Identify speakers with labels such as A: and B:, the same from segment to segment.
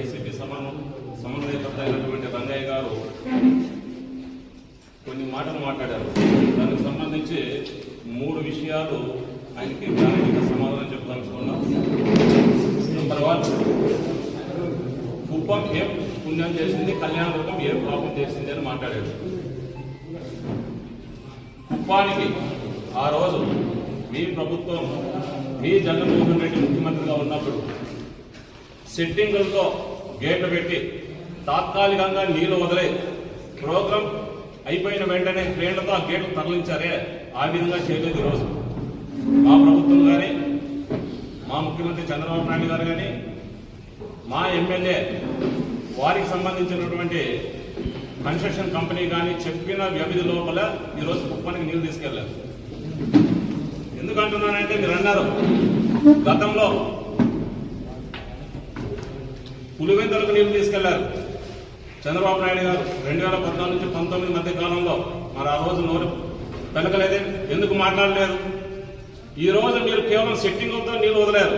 A: YCP సమన్వయకర్త అయినటువంటి రంగయ్య గారు కొన్ని మాటలు మాట్లాడారు. దానికి సంబంధించి 3 విషయాలు ఆయనకి గ్యారెంటీగా సమాధానం చెప్తానుకున్నాం. నెంబర్ 1, కుప్పం ఏం పుణ్యం చేసింది, కళ్యాణదుర్గం ఏం పాపం చేసింది అని మాట్లాడారు. కుప్పానికి ఆ రోజు మీ ప్రభుత్వం, మీ జగన్మోహన్ రెడ్డి ముఖ్యమంత్రిగా ఉన్నప్పుడు సెట్టింగులతో గేట్లు పెట్టి తాత్కాలికంగా నీళ్లు వదిలే ప్రోగ్రాం అయిపోయిన వెంటనే క్రేన్లతో ఆ గేట్లు తరలించారే, ఆ విధంగా చేయలేదు. ఈరోజు మా ప్రభుత్వం కానీ, మా ముఖ్యమంత్రి చంద్రబాబు నాయుడు గారు కానీ, మా ఎమ్మెల్యే వారికి సంబంధించినటువంటి కన్స్ట్రక్షన్ కంపెనీ కానీ చెప్పిన వ్యవధి లోపల ఈరోజు కుప్పానికి నీళ్లు తీసుకెళ్లారు. ఎందుకంటున్నానంటే, మీరు అన్నారు గతంలో పులివెందులకు నీళ్లు తీసుకెళ్లారు చంద్రబాబు నాయుడు గారు 2014 నుంచి 19 మధ్య కాలంలో. మరి ఆ రోజు నోరు పెనకలేదే, ఎందుకు మాట్లాడలేదు? ఈ రోజు మీరు కేవలం సెట్టింగులతో నీళ్లు వదిలారు.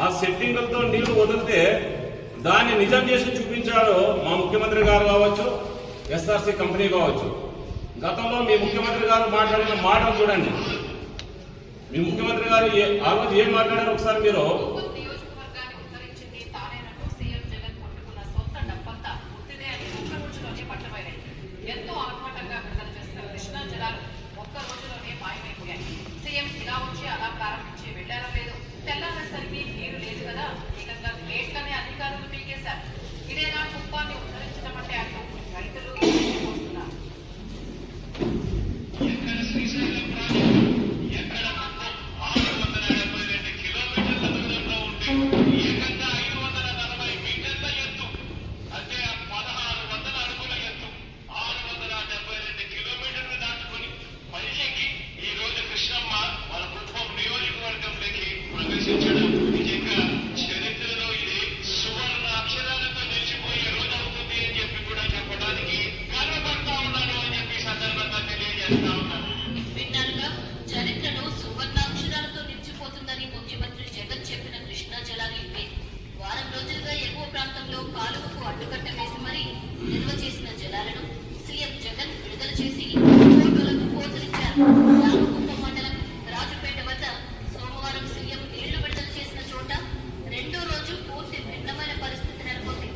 A: ఆ సెట్టింగులతో నీళ్లు వదిలితే దాన్ని నిజం చేసి చూపించాడు మా ముఖ్యమంత్రి గారు కావచ్చు, ఎస్ఆర్సీ కంపెనీ కావచ్చు. గతంలో మీ ముఖ్యమంత్రి గారు మాట్లాడిన మాటలు చూడండి. మీ ముఖ్యమంత్రి గారు ఆ రోజు ఏం మాట్లాడారు ఒకసారి మీరు
B: తెల్లసరికి నీరు లేదు కదా, ఏకంగా గేట్లనే అధికారులు పీకేశారు. ఇదేనా కుప్పాన్ని ఉద్ధరించడం అంటే? అటు రైతులు పోస్తున్నారు.
C: విన్నారుగా, చరిత్రలో సువర్ణాక్షరాలతో నిలిచిపోతుందని ముఖ్యమంత్రి జగన్ చెప్పిన కృష్ణా జలాలు ఇవే. వారం రోజులుగా ఎగువ ప్రాంతంలో కాలువకు అడ్డుకట్ట వేసి మరీ నిల్వ చేసిన జలాలను సీఎం జగన్ విడుదల చేసి ఫోటోలకు పోజులిచ్చారు. రామకుప్పం మండలం రాజుపేట వద్ద సోమవారం సీఎం నీళ్లు విడుదల చేసిన చోట రెండో రోజు పూర్తి భిన్నమైన పరిస్థితి నెలకొంది.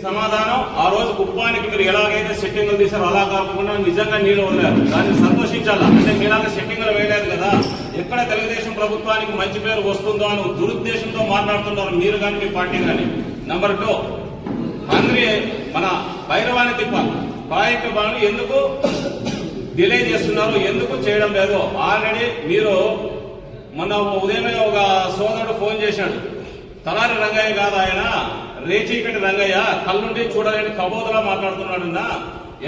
A: సమాధానం, ఆ రోజు కుప్పానికి మీరు ఎలాగైతే సెట్టింగులు తీశారో అలా కాకుండా నిజంగా నీళ్లు వదిలారు. దాన్ని సంతోషించాలా. అంటే మీలాగా సెట్టింగులు వేయలేదు కదా, ఎక్కడ తెలుగుదేశం ప్రభుత్వానికి మంచి పేరు వస్తుందో అని దురుద్దేశంతో మాట్లాడుతున్నారు మీరు కానీ, మీ పార్టీ కానీ. నెంబర్ 2, మంత్రి మన భైరవాణి తిప్పాలి ప్రాజెక్టు పనులు ఎందుకు డిలే చేస్తున్నారు, ఎందుకు చేయడం లేదు? ఆల్రెడీ మీరు మొన్న ఉదయమే ఒక సోదరుడు ఫోన్ చేశాడు. తలారి రంగయ్య కాదు ఆయన, రేచీకటి రంగయ్య, కళ్ళుండి చూడలేని కబోదలా మాట్లాడుతున్నాడన్నా.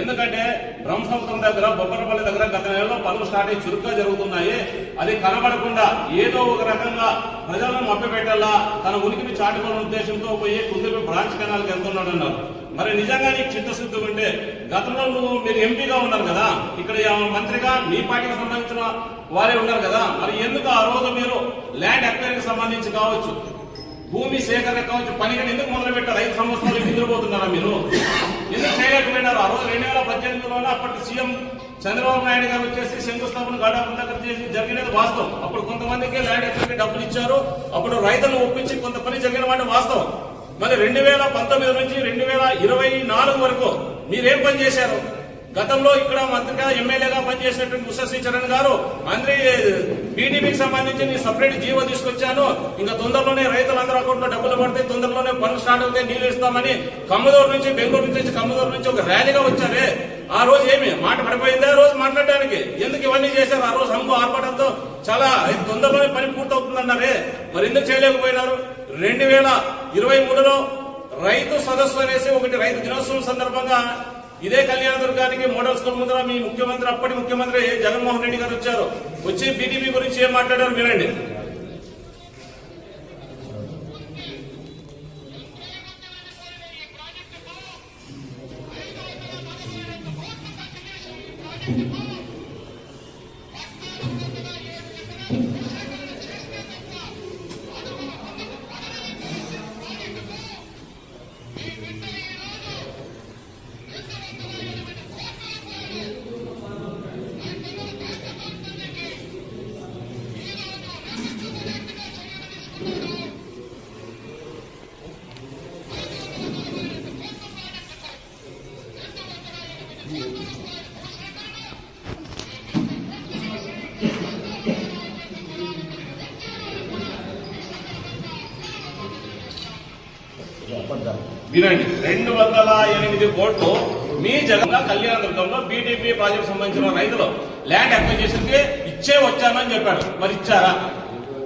A: ఎందుకంటే బ్రహ్మసముద్రం దగ్గర, బొబ్బరపల్లి దగ్గర గత నెలలో పనులు స్టార్ట్ అయ్యి చురుగ్గా జరుగుతున్నాయి. అది కనబడకుండా ఏదో ఒక రకంగా ప్రజలను మభ్యపెట్టాలా, తన ఉనికిని చాటుకోవాలనే ఉద్దేశంతో పోయి కుందులు బ్రాంచ్ కెనాల్కి వెళ్తున్నాడు అన్నారు. మరి నిజంగా నీకు చిత్తశుద్ధి ఉంటే, గతంలో మీరు ఎంపీగా ఉన్నారు కదా, ఇక్కడ మంత్రిగా మీ పార్టీకి సంబంధించిన వారే ఉన్నారు కదా, మరి ఎందుకు ఆ రోజు మీరు ల్యాండ్ అక్వైరీకి సంబంధించి కావచ్చు, భూమి సేకరణ కావచ్చు, పనిని ఎందుకు మొదలు పెట్టారు? 5 సంవత్సరాలు నిద్రపోతున్నారా మీరు? ఎందుకు చేయలేకపోయినారు? ఆ రోజు 2018లోనే అప్పటి సీఎం చంద్రబాబు నాయుడు గారు వచ్చేసి శంకుస్థాపన గాడాపురం దగ్గర చేసి జరిగినది వాస్తవం. అప్పుడు కొంతమందికి ల్యాండ్ ఎక్కడికి డబ్బులు ఇచ్చారు, అప్పుడు రైతులను ఒప్పించి కొంత పని జరిగిన వాటి వాస్తవం. మరి 2019 నుంచి 2024 వరకు మీరేం పని చేశారు? గతంలో ఇక్కడ మంత్రిగా, ఎమ్మెల్యేగా పనిచేసినటువంటి ఉషశ్రీ చరణ్ గారు మంత్రి బీడీపీకి సంబంధించి నేను సపరేట్ జీవో తీసుకొచ్చాను, ఇంకా తొందరలోనే రైతులందరూ అకౌంట్ లో డబ్బులు పడితే తొందరలోనే పనులు స్టార్ట్ అవుతాయి, నీళ్లు ఇస్తామని కమ్మదూరు నుంచి, బెంగళూరు నుంచి కమ్మదూరు నుంచి ఒక ర్యాలీగా వచ్చారే. ఆ రోజు ఏమి మాట పడిపోయిందా? ఆ రోజు మాట్లాడడానికి ఎందుకు ఇవన్నీ చేశారు? ఆ రోజు హంగు ఆర్పాటంతో చాలా తొందరలోనే పని పూర్తవుతుందన్నారే, మరి ఎందుకు చేయలేకపోయినారు? 2023లో రైతు సదస్సు అనేసి ఒకటి, రైతు దినోత్సవం సందర్భంగా ఇదే కళ్యాణదుర్గానికి మోడల్ స్కూల్ ముందర మీ ముఖ్యమంత్రి, అప్పటి ముఖ్యమంత్రి జగన్మోహన్ రెడ్డి గారు వచ్చారు. వచ్చి బీటీపీ గురించి ఏం మాట్లాడారు వినండి. వినండి, 208 కోట్లు మీ జగన్ కళ్యాణదుర్గంలో బీటీపీ ప్రాజెక్ట్ సంబంధించిన రైతులు ల్యాండ్ అక్విజిషన్ కి ఇచ్చే వచ్చానని చెప్పాడు. మరి ఇచ్చారా?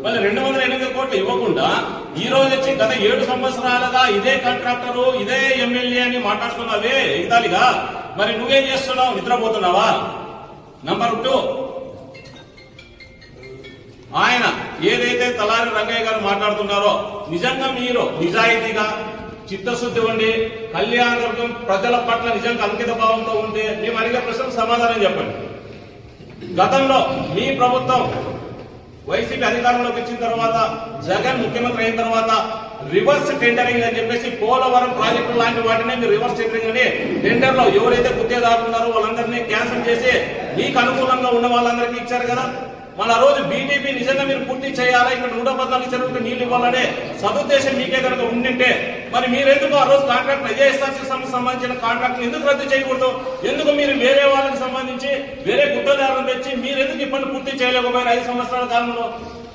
A: మళ్ళీ 208 కోట్లు ఇవ్వకుండా ఈ రోజు వచ్చి గత 7 సంవత్సరాలుగా ఇదే కాంట్రాక్టరు ఇదే ఎమ్మెల్యే అని మాట్లాడుతున్నావే ఇతాలిగా. మరి నువ్వేం చేస్తున్నావు? నిద్రపోతున్నావా? నంబర్ 2, ఆయన ఏదైతే తలారి రంగయ్య గారు మాట్లాడుతున్నారో నిజంగా మీరు నిజాయితీగా చిత్తశుద్ధి ఉండి కళ్యాణదుర్గం ప్రజల పట్ల నిజంగా అంకిత భావంతో ఉంటే మేము అడిగే ప్రశ్నకు సమాధానం చెప్పండి. గతంలో మీ ప్రభుత్వం వైసీపీ అధికారంలోకి వచ్చిన తర్వాత జగన్ ముఖ్యమంత్రి అయిన తర్వాత రివర్స్ టెండరింగ్ అని చెప్పేసి పోలవరం ప్రాజెక్టు లాంటి వాటిని మీరు రివర్స్ టెండరింగ్ అని టెండర్ లో ఎవరైతే గుత్తేదారులు ఉన్నారో వాళ్ళందరినీ క్యాన్సిల్ చేసి మీకు అనుకూలంగా ఉన్న వాళ్ళందరికీ ఇచ్చారు కదా. మన రోజు బీటీపీ నిజంగా మీరు పూర్తి చేయాలా, ఇక్కడ 114 చెరువులకు నీళ్లు ఇవ్వాలనే సదుద్దేశం మీకే కనుక ఉండింటే మరి మీరెందుకు ఆ రోజు కాంట్రాక్ట్ ఐఏఎస్ఆర్సీ సంబంధించిన కాంట్రాక్ట్ ఎందుకు రద్దు చేయకూడదు? ఎందుకు మీరు వేరే వాళ్ళకి సంబంధించి వేరే గుత్తదారులను తెచ్చి మీరు ఎందుకు ఇబ్బంది పూర్తి చేయలేకపోయారు 5 సంవత్సరాల కాలంలో?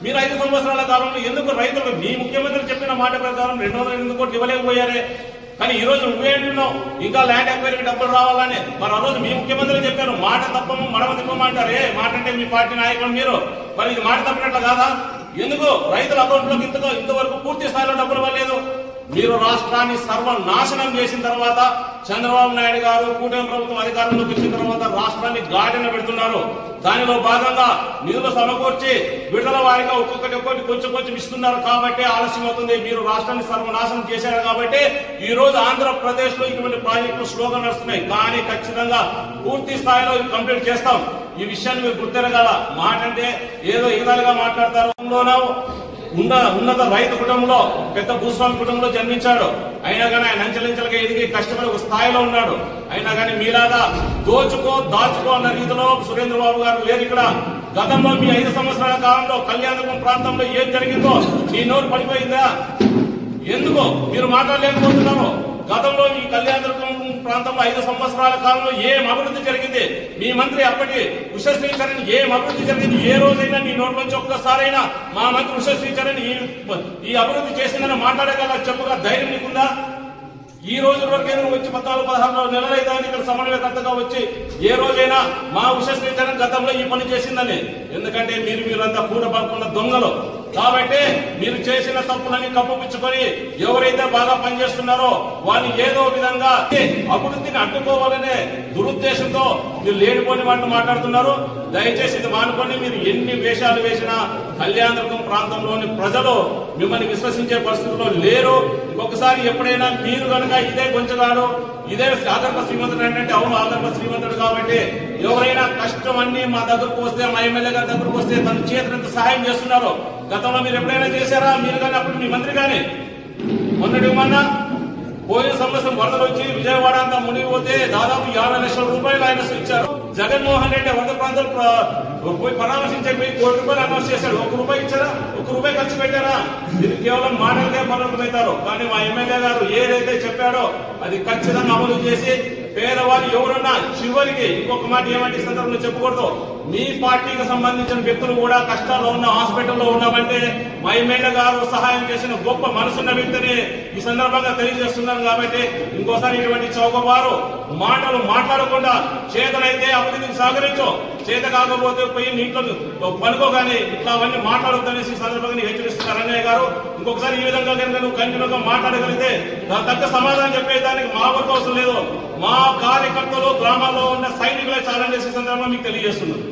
A: మీరు 5 సంవత్సరాల కాలంలో ఎందుకు రైతులకు మీ ముఖ్యమంత్రి చెప్పిన మాట ప్రకారం 208 కోట్లు ఇవ్వలేకపోయారే? కానీ ఈ రోజు నువ్వేంటున్నావు ఇంకా ల్యాండ్ ఎక్వైరీకి డబ్బులు రావాలని. మరి ఆ రోజు మీ ముఖ్యమంత్రి చెప్పారు మాట తప్పము మడమ తిప్పమంటారే. మాట అంటే మీ పార్టీ నాయకులు మీరు, మరి ఇది మాట తప్పినట్లు కాదా? ఎందుకు రైతుల అకౌంట్ లోకి ఇంతవరకు పూర్తి స్థాయిలో డబ్బులు ఇవ్వలేదు? మీరు రాష్ట్రాన్ని సర్వనాశనం చేసిన తర్వాత చంద్రబాబు నాయుడు గారు కూటమి ప్రభుత్వం అధికారంలోకి వచ్చిన తర్వాత రాష్ట్రాన్ని గాడిన పెడుతున్నారు. దానిలో భాగంగా నిధులు సమకూర్చి విడుదల వారిగా ఒక్కొక్కటి కొంచెం ఇస్తున్నారు కాబట్టి ఆలస్యం అవుతుంది. మీరు రాష్ట్రాన్ని సర్వనాశనం చేశారు కాబట్టి ఈ రోజు ఆంధ్రప్రదేశ్ లో ఇటువంటి ప్రాజెక్టులు స్లోగా నడుస్తున్నాయి. కానీ ఖచ్చితంగా పూర్తి స్థాయిలో కంప్లీట్ చేస్తాం. ఈ విషయాన్ని మీరు గుర్తెరగాల. మాట అంటే ఏదో ఇదాలుగా మాట్లాడతారు. ఉన్నత రైతు కుటుంబంలో పెద్ద భూస్వామి కుటుంబంలో జన్మించాడు. అయినా కానీ ఆయన అంచెలంచెలుగా ఎదిగి కష్టపడి ఒక స్థాయిలో ఉన్నాడు. అయినా కానీ మీలాగా దాచుకో అన్న రీతిలో సురేంద్రబాబు గారు లేరు ఇక్కడ. గతంలో మీ 5 సంవత్సరాల కాలంలో కళ్యాణదుర్గం ప్రాంతంలో ఏం జరిగిందో మీ నోరు పడిపోయిందా? ఎందుకు మీరు మాట్లాడలేకపోతున్నారు? గతంలో ఈ కళ్యాణదుర్గం ప్రాంతంలో 5 సంవత్సరాల కాలంలో ఏం అభివృద్ధి జరిగింది? మీ మంత్రి అప్పటి ఉషశ్రీచరణ్ ఏం అభివృద్ధి జరిగింది? ఏ రోజైనా నీ నోటి నుంచి ఒక్కసారైనా మా మంత్రి ఉషశ్రీచరణ్ ఈ అభివృద్ధి చేసిందని మాట్లాడగల చెప్పగా ధైర్యం నీకుందా? ఈ రోజు వరకు వచ్చి 14-16 నెలలైతే ఇక్కడ సమన్వయకర్తగా వచ్చి ఏ రోజైనా మా ఉషశ్రీచరణ్ గతంలో ఈ పని చేసిందని? ఎందుకంటే మీరంతా కూడబడుకున్న దొంగలు కాబట్టి మీరు చేసిన తప్పులని కప్పుపుచ్చుకొని ఎవరైతే బాగా పనిచేస్తున్నారో వాళ్ళు ఏదో విధంగా అభివృద్ధిని అడ్డుకోవాలనే దురుద్దేశంతో మీరు లేనిపోని వాటిని మాట్లాడుతున్నారు. దయచేసి ఇది మానుకొని మీరు ఎన్ని వేషాలు వేసినా కళ్యాణదుర్గం ప్రాంతంలోని ప్రజలు మిమ్మల్ని విశ్వసించే పరిస్థితుల్లో లేరు. ఇంకొకసారి ఎప్పుడైనా మీరు కనుక ఇదే కొంచెగాడు ఇదే ఆదర్భ శ్రీమంతుడు అంటే అవును ఆదర్భ శ్రీమంతుడు కాబట్టి ఎవరైనా కష్టం అన్ని మా దగ్గరకు వస్తే మా ఎమ్మెల్యే గారి దగ్గరకు వస్తే తన చేతులంత సహాయం చేస్తున్నారు. గతంలో మీరు ఎప్పుడైనా చేశారా? మీరు కానీ అప్పుడు మీ మంత్రి కానీ మొన్న పోయిన సంవత్సరం వరదలు వచ్చి విజయవాడ అంతా మునిగిపోతే దాదాపు 50 లక్షల రూపాయలు ఆయన ఇచ్చారు. జగన్మోహన్ రెడ్డి 100 ప్రాంతాలు పోయి పరామర్శించే ₹1 కోటి అనౌన్స్ చేశాడు. ₹1 ఇచ్చారా? ₹1 ఖర్చు పెట్టారా? ఇది కేవలం మాటలకే పరిమితమవుతారు. కానీ మా ఎమ్మెల్యే గారు ఏదైతే చెప్పాడో అది ఖచ్చితంగా అమలు చేసి పేదవాళ్ళు ఎవరున్నా చివరికి ఇంకొక మాట ఏమంటే సందర్భంలో చెప్పకూడదు, మీ పార్టీకి సంబంధించిన వ్యక్తులు కూడా కష్టాల్లో ఉన్న హాస్పిటల్లో ఉన్నామంటే మా ఎమ్మెల్యే గారు సహాయం చేసిన గొప్ప మనసున్న వ్యక్తిని ఈ సందర్భంగా తెలియజేస్తున్నాను. కాబట్టి ఇంకోసారి ఇటువంటి చౌకబారు మాటలు మాట్లాడకుండా చేతనైతే అభివృద్ధికి సహకరించు, చేత కాకపోతే పోయి నీటిలో పనుకోగానే ఇట్లా అవన్నీ మాట్లాడొద్దనేసి ఈ సందర్భంగా హెచ్చరిస్తున్నారు అన్నయ్య గారు. ఇంకొకసారి ఈ విధంగా కనుక నువ్వు కంటిన్యూగా మాట్లాడగలిగితే దాని తగ్గ సమాధానం చెప్పేదానికి మా వరకు అవసరం లేదు. మా కార్యకర్తలు గ్రామాల్లో ఉన్న సైనికులే ఛాలెంజ్ చేసే సందర్భంగా మీకు తెలియజేస్తున్నారు.